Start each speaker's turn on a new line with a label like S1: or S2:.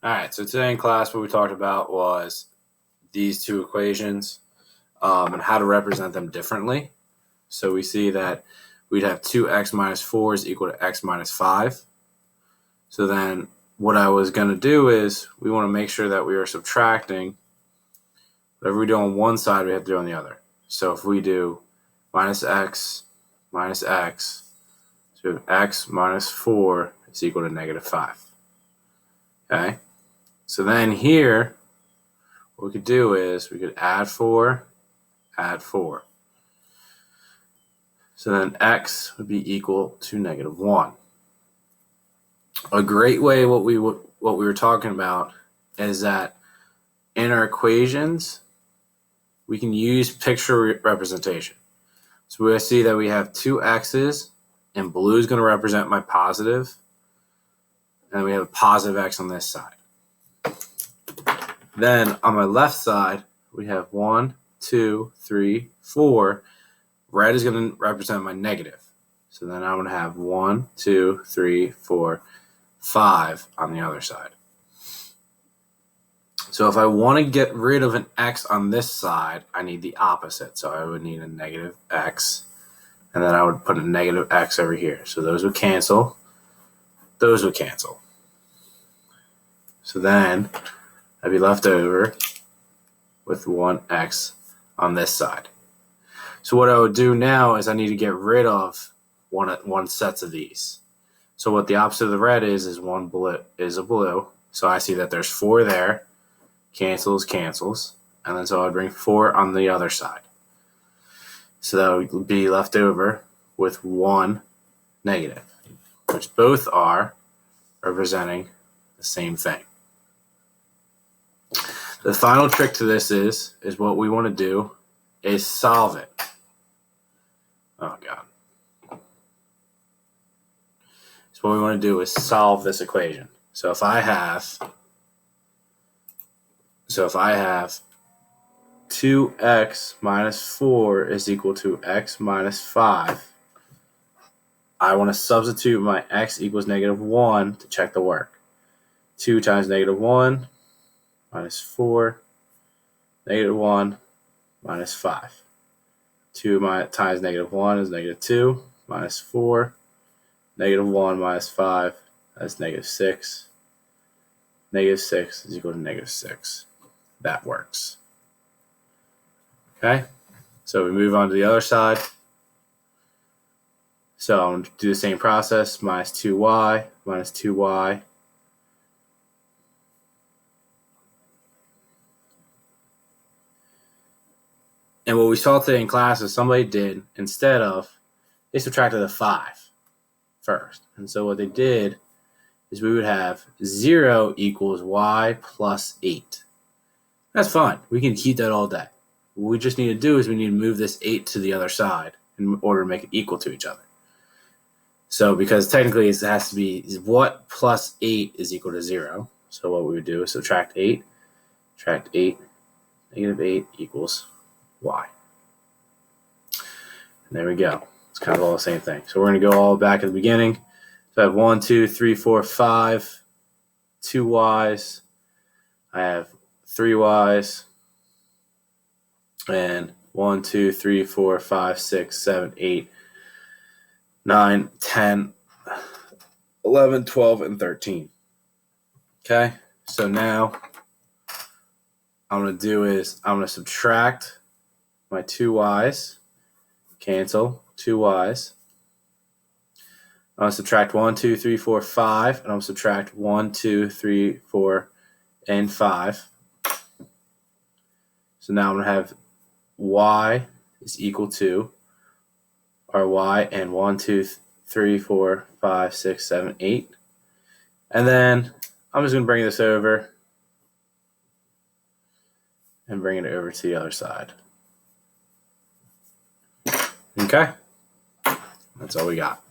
S1: All right, so today in class, what we talked about was these two equations and how to represent them differently. So we see that we'd have 2x minus 4 is equal to x minus 5. So then what I was going to do is we want to make sure that we are subtracting whatever we do on one side, we have to do on the other. So if we do minus x, so we have x minus 4 is equal to negative 5. Okay? So then here, what we could do is we could add 4. So then x would be equal to negative 1. A great way what we were talking about is that in our equations, we can use picture representation. So we see that we have two x's, and blue is going to represent my positive, and we have a positive x on this side. Then on my left side, we have 1, 2, 3, 4. Red is going to represent my negative. So then I'm going to have 1, 2, 3, 4, 5 on the other side. So if I want to get rid of an x on this side, I need the opposite. So I would need a negative x, and then I would put a negative x over here. So those would cancel. Those would cancel. So then I'd be left over with 1x on this side. So what I would do now is I need to get rid of one sets of these. So what the opposite of the red is a blue. So I see that there's 4 there. Cancels. And then so I'd bring 4 on the other side. So that would be left over with 1 negative, which both are representing the same thing. The final trick to this is what we want to do is solve it. Oh, God. So what we want to do is solve this equation. So if I have 2x minus 4 is equal to x minus 5, I want to substitute my x equals negative 1 to check the work. 2 times negative 1 minus 4, negative 1 minus 5. 2 times negative 1 is negative 2, minus 4, negative 1 minus 5, that's negative 6. Negative 6 is equal to negative 6. That works. Okay, so we move on to the other side. So I'm going to do the same process, minus 2y, minus 2y. And what we saw today in class is somebody did, instead of, they subtracted a 5 first. And so what they did is we would have 0 equals y plus 8. That's fine. We can keep that all day. What we just need to do is we need to move this 8 to the other side in order to make it equal to each other. So because technically it has to be what plus 8 is equal to 0. So what we would do is subtract 8. Subtract 8. Negative 8 equals y. And there we go. It's kind of all the same thing. So we're going to go all back at the beginning. So I have 1, 2, 3, 4, 5, 2 y's. I have 3 y's. And 1, 2, 3, 4, 5, 6, 7, 8, 9, 10, 11, 12, and 13. Okay, so now I'm going to do is I'm going to subtract my 2 y's, cancel 2 y's. I'm going to subtract 1, 2, 3, 4, 5, and I'm going to subtract 1, 2, 3, 4, and 5. So now I'm going to have y is equal to our y and 1, 2, 3, 4, 5, 6, 7, 8. And then I'm just going to bring this over and bring it over to the other side. Okay? That's all we got.